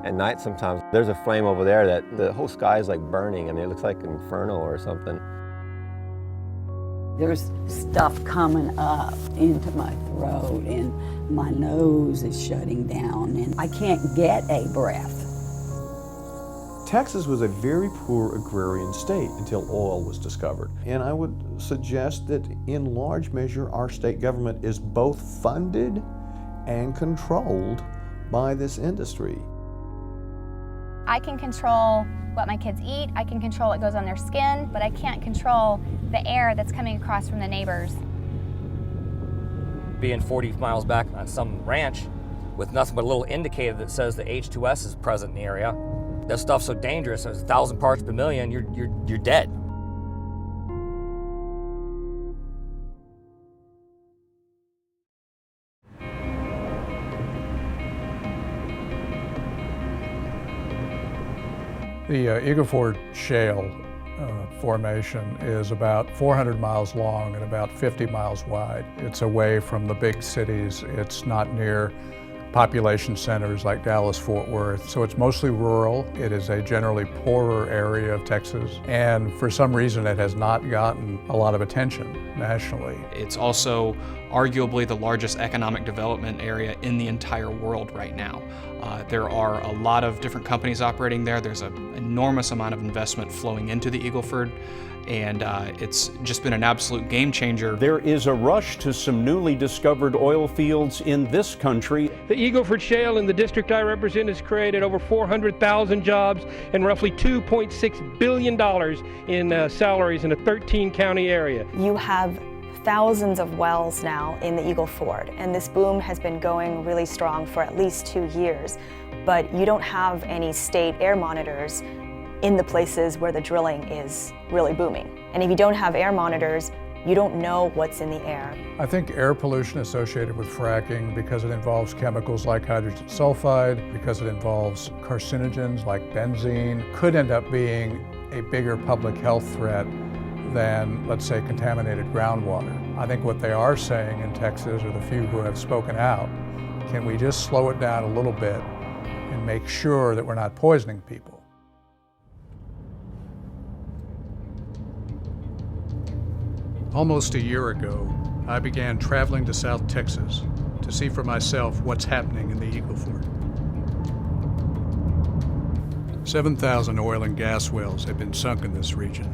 At night sometimes, there's a flame over there that the whole sky is like burning. I mean, it looks like an inferno or something. There's stuff coming up into my throat and my nose is shutting down and I can't get a breath. Texas was a very poor agrarian state until oil was discovered. And I would suggest that in large measure our state government is both funded and controlled by this industry. I can control what my kids eat, I can control what goes on their skin, but I can't control the air that's coming across from the neighbors. Being 40 miles back on some ranch with nothing but a little indicator that says the H2S is present in the area, that stuff's so dangerous, it's 1,000 parts per million, you're dead. The Eagle Ford Shale formation is about 400 miles long and about 50 miles wide. It's away from the big cities. It's not near population centers like Dallas-Fort Worth. So it's mostly rural. It is a generally poorer area of Texas. And for some reason, it has not gotten a lot of attention nationally. It's also arguably the largest economic development area in the entire world right now. There are a lot of different companies operating there. There's an enormous amount of investment flowing into the Eagle Ford, and it's just been an absolute game changer. There is a rush to some newly discovered oil fields in this country. The Eagle Ford Shale in the district I represent has created over 400,000 jobs and roughly $2.6 billion in salaries in a 13-county area. You have thousands of wells now in the Eagle Ford, and this boom has been going really strong for at least 2 years, but you don't have any state air monitors in the places where the drilling is really booming. And if you don't have air monitors, you don't know what's in the air. I think air pollution associated with fracking, because it involves chemicals like hydrogen sulfide, because it involves carcinogens like benzene, could end up being a bigger public health threat than, let's say, contaminated groundwater. I think what they are saying in Texas, or the few who have spoken out, can we just slow it down a little bit and make sure that we're not poisoning people? Almost a year ago, I began traveling to South Texas to see for myself what's happening in the Eagle Ford. 7,000 oil and gas wells have been sunk in this region.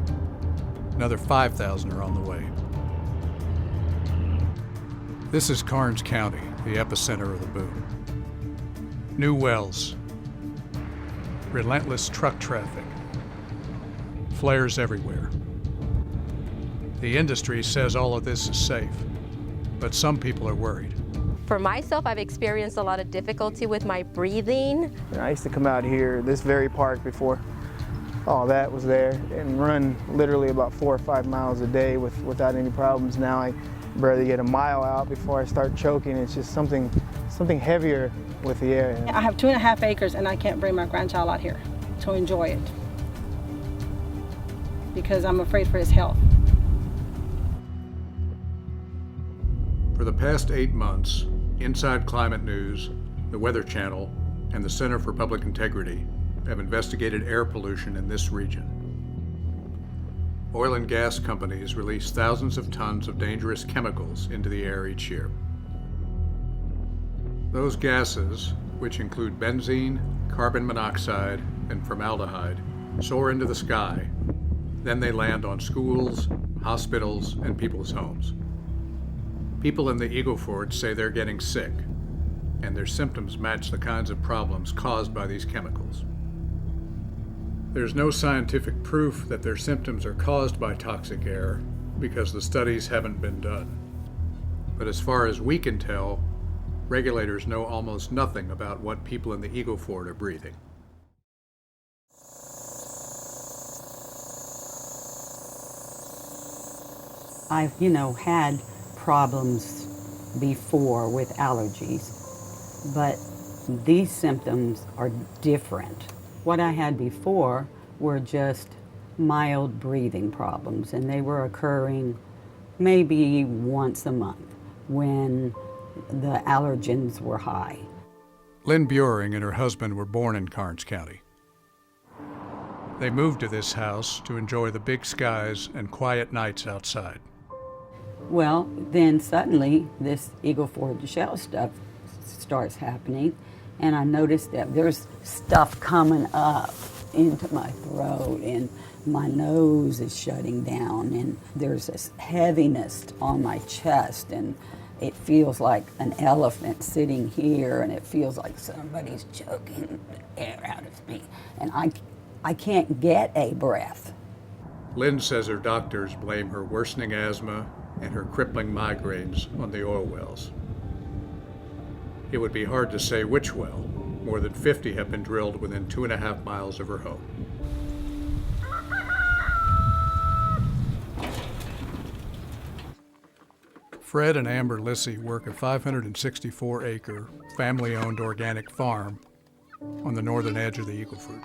Another 5,000 are on the way. This is Karnes County, the epicenter of the boom. New wells, relentless truck traffic, flares everywhere. The industry says all of this is safe, but some people are worried. For myself, I've experienced a lot of difficulty with my breathing. I used to come out here, this very park, before all that was there, and run literally about 4 or 5 miles a day without any problems. Now I barely get a mile out before I start choking. It's just something heavier with the air. I have 2.5 acres and I can't bring my grandchild out here to enjoy it because I'm afraid for his health. For the past 8 months, Inside Climate News, the Weather Channel, and the Center for Public Integrity have investigated air pollution in this region. Oil and gas companies release thousands of tons of dangerous chemicals into the air each year. Those gases, which include benzene, carbon monoxide, and formaldehyde, soar into the sky. Then they land on schools, hospitals, and people's homes. People in the Eagle Ford say they're getting sick, and their symptoms match the kinds of problems caused by these chemicals. There's no scientific proof that their symptoms are caused by toxic air because the studies haven't been done. But as far as we can tell, regulators know almost nothing about what people in the Eagle Ford are breathing. I've, had problems before with allergies, but these symptoms are different. What I had before were just mild breathing problems, and they were occurring maybe once a month when the allergens were high. Lynn Buring and her husband were born in Karnes County. They moved to this house to enjoy the big skies and quiet nights outside. Well, then suddenly this Eagle Ford shell stuff starts happening, and I noticed that there's stuff coming up into my throat, and my nose is shutting down, and there's this heaviness on my chest, and it feels like an elephant sitting here, and it feels like somebody's choking the air out of me, and I can't get a breath. Lynn says her doctors blame her worsening asthma and her crippling migraines on the oil wells. It would be hard to say which well. More than 50 have been drilled within 2.5 miles of her home. Fred and Amber Lissy work a 564-acre, family-owned organic farm on the northern edge of the Eagle Ford.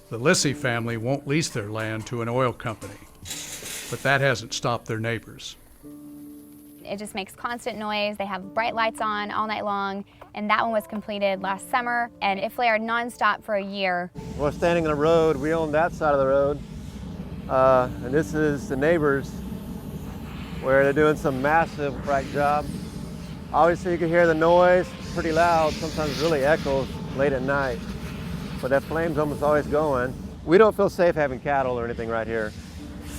The Lissy family won't lease their land to an oil company, but that hasn't stopped their neighbors. It just makes constant noise. They have bright lights on all night long, and that one was completed last summer, and it flared nonstop for a year. We're standing on a road. We own that side of the road, and this is the neighbors where they're doing some massive frack job. Obviously, you can hear the noise pretty loud. Sometimes it really echoes late at night, but that flame's almost always going. We don't feel safe having cattle or anything right here.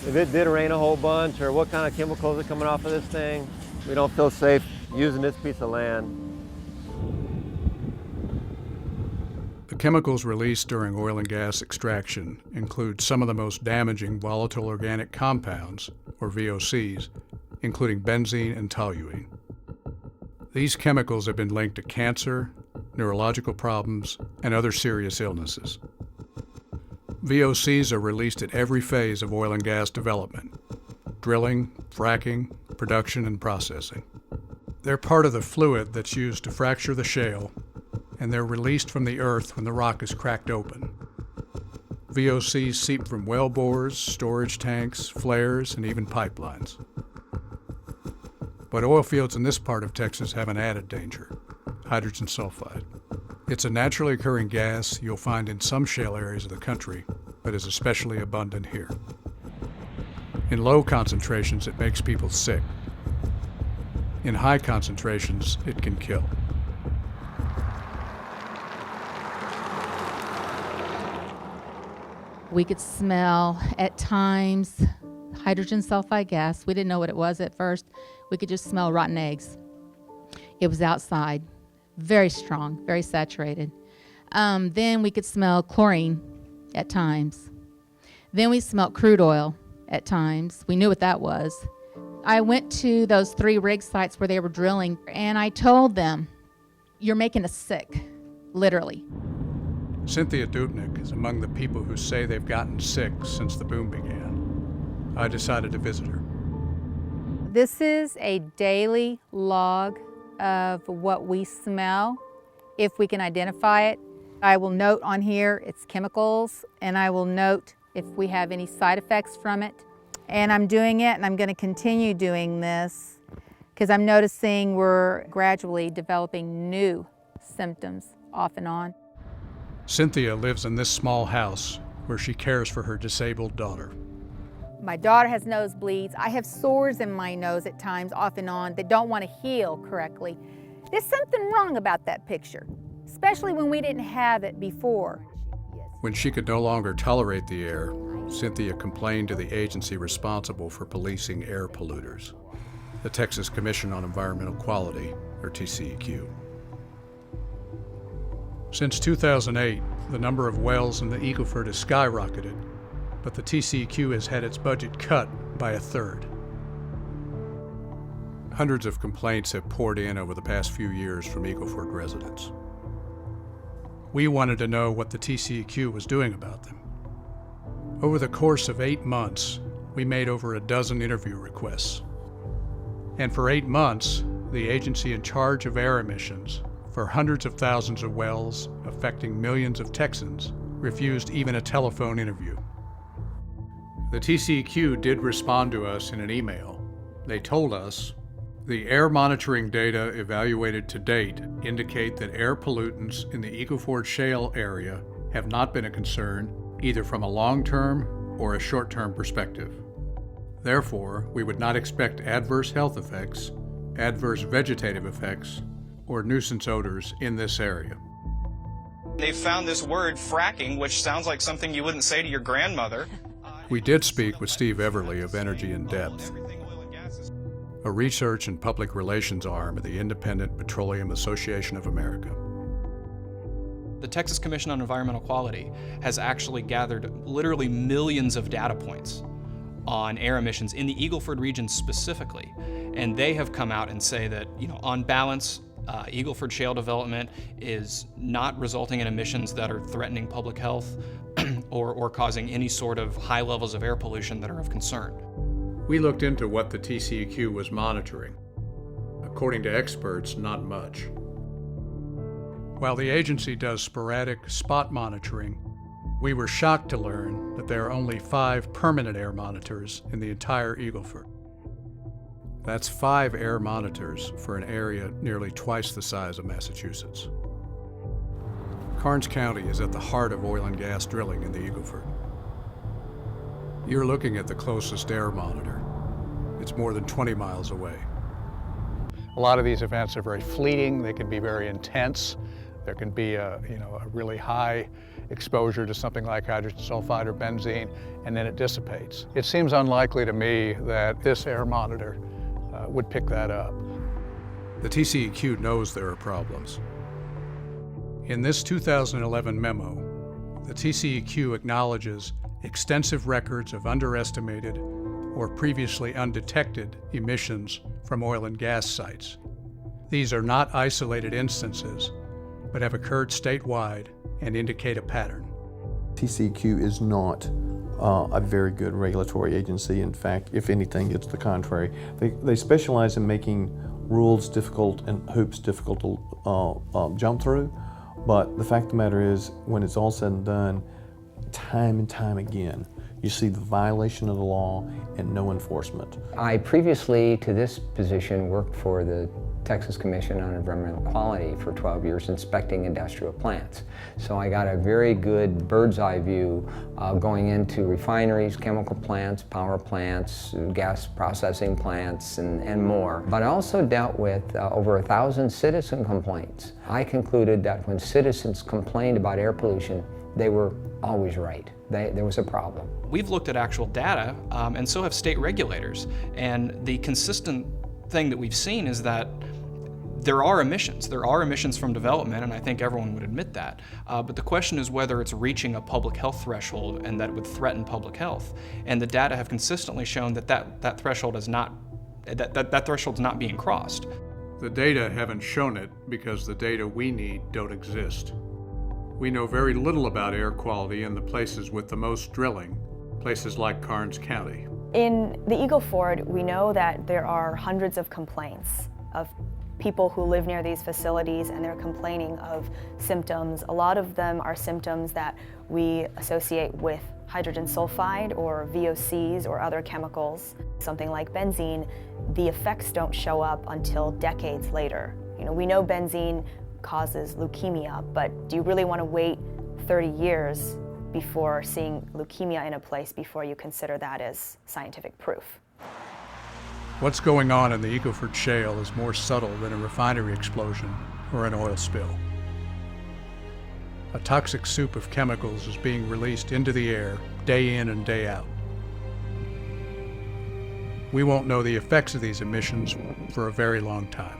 If it did rain a whole bunch, or what kind of chemicals are coming off of this thing, we don't feel safe using this piece of land. The chemicals released during oil and gas extraction include some of the most damaging volatile organic compounds, or VOCs, including benzene and toluene. These chemicals have been linked to cancer, neurological problems, and other serious illnesses. VOCs are released at every phase of oil and gas development: drilling, fracking, production, and processing. They're part of the fluid that's used to fracture the shale, and they're released from the earth when the rock is cracked open. VOCs seep from well bores, storage tanks, flares, and even pipelines. But oil fields in this part of Texas have an added danger: hydrogen sulfide. It's a naturally occurring gas you'll find in some shale areas of the country, but is especially abundant here. In low concentrations, it makes people sick. In high concentrations, it can kill. We could smell, at times, hydrogen sulfide gas. We didn't know what it was at first. We could just smell rotten eggs. It was outside, very strong, very saturated. Then we could smell chlorine at times. Then we smelled crude oil at times. We knew what that was. I went to those 3 rig sites where they were drilling, and I told them, "You're making us sick," literally. Cynthia Dubnik is among the people who say they've gotten sick since the boom began. I decided to visit her. This is a daily log of what we smell, if we can identify it. I will note on here its chemicals, and I will note if we have any side effects from it. And I'm doing it, and I'm going to continue doing this because I'm noticing we're gradually developing new symptoms off and on. Cynthia lives in this small house where she cares for her disabled daughter. My daughter has nosebleeds. I have sores in my nose at times, off and on, that don't want to heal correctly. There's something wrong about that picture, especially when we didn't have it before. When she could no longer tolerate the air, Cynthia complained to the agency responsible for policing air polluters, the Texas Commission on Environmental Quality, or TCEQ. Since 2008, the number of wells in the Eagle Ford has skyrocketed, but the TCEQ has had its budget cut by 1/3. Hundreds of complaints have poured in over the past few years from Eagle Ford residents. We wanted to know what the TCEQ was doing about them. Over the course of 8 months, we made over a dozen interview requests. And for 8 months, the agency in charge of air emissions for hundreds of thousands of wells affecting millions of Texans refused even a telephone interview. The TCEQ did respond to us in an email. They told us, The air monitoring data evaluated to date indicate that air pollutants in the Eagle Ford Shale area have not been a concern either from a long-term or a short-term perspective. Therefore, we would not expect adverse health effects, adverse vegetative effects, or nuisance odors in this area. They found this word, fracking, which sounds like something you wouldn't say to your grandmother. We did speak with Steve Everly of Energy in Depth, a research and public relations arm of the Independent Petroleum Association of America. The Texas Commission on Environmental Quality has actually gathered literally millions of data points on air emissions in the Eagle Ford region specifically. And they have come out and say that, on balance, Eagle Ford shale development is not resulting in emissions that are threatening public health or causing any sort of high levels of air pollution that are of concern. We looked into what the TCEQ was monitoring. According to experts, not much. While the agency does sporadic spot monitoring, we were shocked to learn that there are only 5 permanent air monitors in the entire Eagle Ford. That's 5 air monitors for an area nearly twice the size of Massachusetts. Karnes County is at the heart of oil and gas drilling in the Eagle Ford. You're looking at the closest air monitor. It's more than 20 miles away. A lot of these events are very fleeting. They can be very intense. There can be a really high exposure to something like hydrogen sulfide or benzene, and then it dissipates. It seems unlikely to me that this air monitor would pick that up. The TCEQ knows there are problems. In this 2011 memo, the TCEQ acknowledges extensive records of underestimated or previously undetected emissions from oil and gas sites. These are not isolated instances, but have occurred statewide and indicate a pattern. TCEQ is not a very good regulatory agency. In fact, if anything, it's the contrary. They specialize in making rules difficult and hoops difficult to jump through, but the fact of the matter is, when it's all said and done, time and time again, you see the violation of the law and no enforcement. I previously to this position worked for the Texas Commission on Environmental Quality for 12 years inspecting industrial plants. So I got a very good bird's eye view going into refineries, chemical plants, power plants, gas processing plants, and more. But I also dealt with over 1,000 citizen complaints. I concluded that when citizens complained about air pollution, they were always right. There was a problem. We've looked at actual data, and so have state regulators. And the consistent thing that we've seen is that there are emissions. There are emissions from development, and I think everyone would admit that. But the question is whether it's reaching a public health threshold and that would threaten public health. And the data have consistently shown that threshold is not, that threshold's not being crossed. The data haven't shown it because the data we need don't exist. We know very little about air quality in the places with the most drilling, places like Karnes County. In the Eagle Ford, we know that there are hundreds of complaints of people who live near these facilities, and they're complaining of symptoms. A lot of them are symptoms that we associate with hydrogen sulfide or VOCs or other chemicals. Something like benzene, the effects don't show up until decades later. We know benzene causes leukemia, but do you really want to wait 30 years before seeing leukemia in a place before you consider that as scientific proof? What's going on in the Eagle Ford Shale is more subtle than a refinery explosion or an oil spill. A toxic soup of chemicals is being released into the air day in and day out. We won't know the effects of these emissions for a very long time.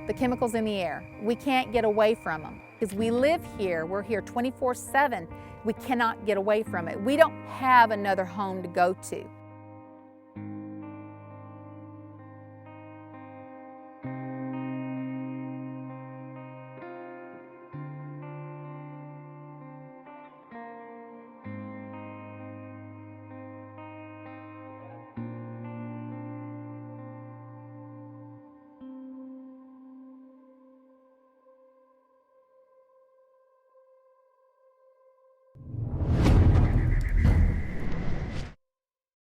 The chemicals in the air, we can't get away from them because we live here, we're here 24/7. We cannot get away from it. We don't have another home to go to.